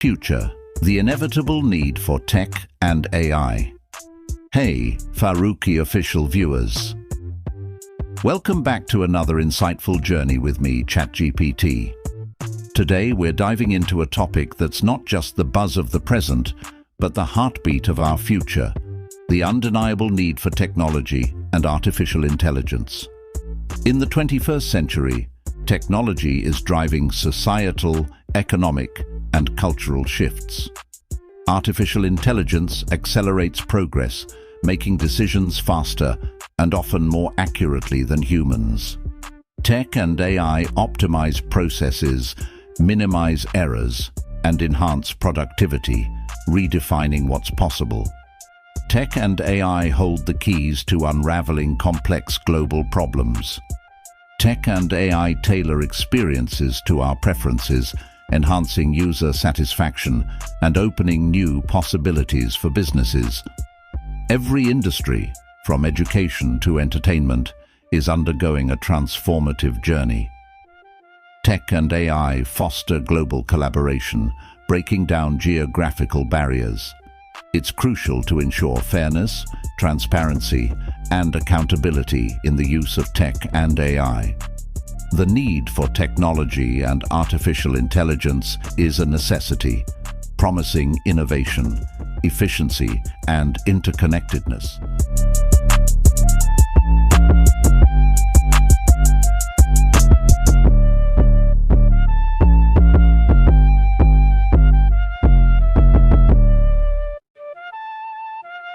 Future, the inevitable need for tech and AI. Hey, Farooqui official viewers. Welcome back to another insightful journey with me, ChatGPT. Today we're diving into a topic that's not just the buzz of the present, but the heartbeat of our future, the undeniable need for technology and artificial intelligence. In the 21st century, technology is driving societal, economic, and cultural shifts. Artificial intelligence accelerates progress, making decisions faster and often more accurately than humans. Tech and AI optimize processes, minimize errors, and enhance productivity, redefining what's possible. Tech and AI hold the keys to unraveling complex global problems. Tech and AI tailor experiences to our preferences, enhancing user satisfaction and opening new possibilities for businesses. Every industry, from education to entertainment, is undergoing a transformative journey. Tech and AI foster global collaboration, breaking down geographical barriers. It's crucial to ensure fairness, transparency, and accountability in the use of tech and AI. The need for technology and artificial intelligence is a necessity, promising innovation, efficiency, and interconnectedness.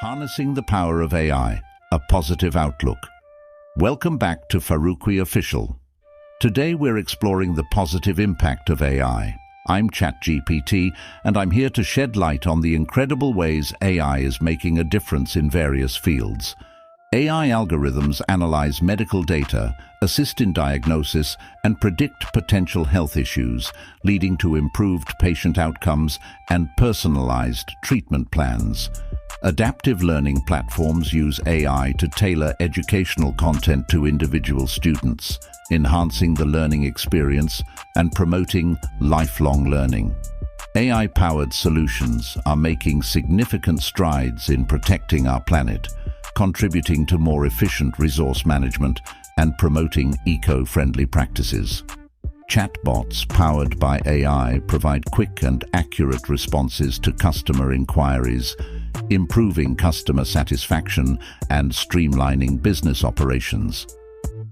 Harnessing the power of AI, a positive outlook. Welcome back to Farooqui Official. Today we're exploring the positive impact of AI. I'm ChatGPT, and I'm here to shed light on the incredible ways AI is making a difference in various fields. AI algorithms analyze medical data, assist in diagnosis, and predict potential health issues, leading to improved patient outcomes and personalized treatment plans. Adaptive learning platforms use AI to tailor educational content to individual students, enhancing the learning experience and promoting lifelong learning. AI-powered solutions are making significant strides in protecting our planet, contributing to more efficient resource management and promoting eco-friendly practices. Chatbots powered by AI provide quick and accurate responses to customer inquiries, improving customer satisfaction and streamlining business operations.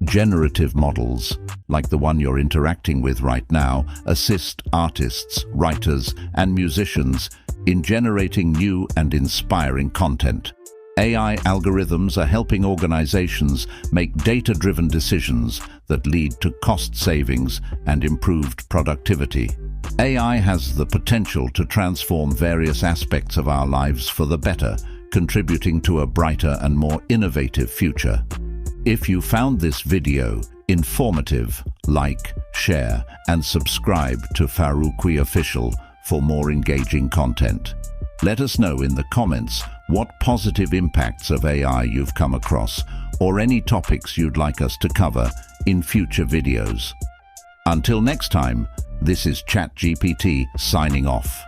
Generative models, like the one you're interacting with right now, assist artists, writers, and musicians in generating new and inspiring content. AI algorithms are helping organizations make data-driven decisions that lead to cost savings and improved productivity. AI has the potential to transform various aspects of our lives for the better, contributing to a brighter and more innovative future. If you found this video informative, like, share, and subscribe to Farooqui Official for more engaging content. Let us know in the comments what positive impacts of AI you've come across, or any topics you'd like us to cover in future videos. Until next time, this is ChatGPT signing off.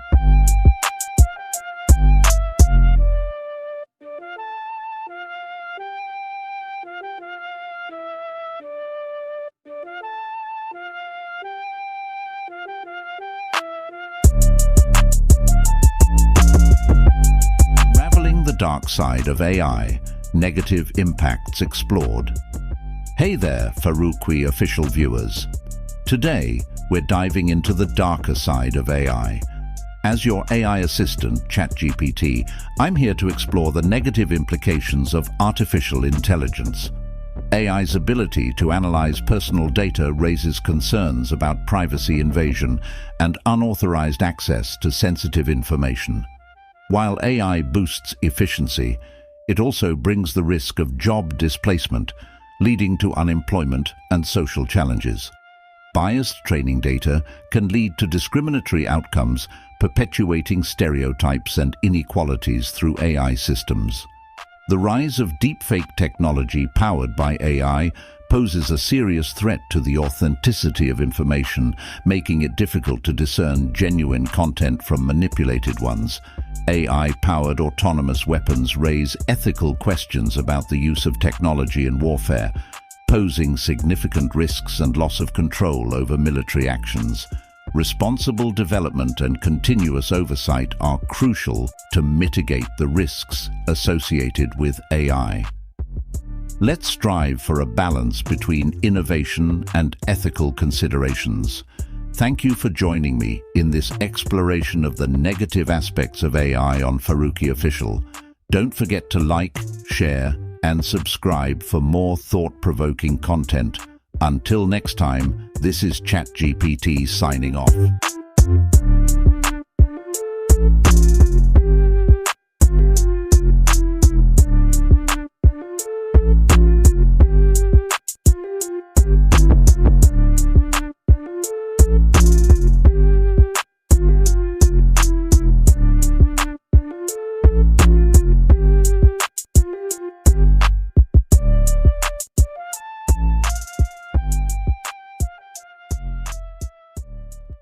dark side of AI, negative impacts explored. Hey there, Farooqui official viewers. Today, we're diving into the darker side of AI. As your AI assistant, ChatGPT, I'm here to explore the negative implications of artificial intelligence. AI's ability to analyze personal data raises concerns about privacy invasion and unauthorized access to sensitive information. While AI boosts efficiency, it also brings the risk of job displacement, leading to unemployment and social challenges. Biased training data can lead to discriminatory outcomes, perpetuating stereotypes and inequalities through AI systems. The rise of deepfake technology powered by AI poses a serious threat to the authenticity of information, making it difficult to discern genuine content from manipulated ones. AI-powered autonomous weapons raise ethical questions about the use of technology in warfare, posing significant risks and loss of control over military actions. Responsible development and continuous oversight are crucial to mitigate the risks associated with AI. Let's strive for a balance between innovation and ethical considerations. Thank you for joining me in this exploration of the negative aspects of AI on Farooqui Official. Don't forget to like, share, and subscribe for more thought-provoking content. Until next time, this is ChatGPT signing off.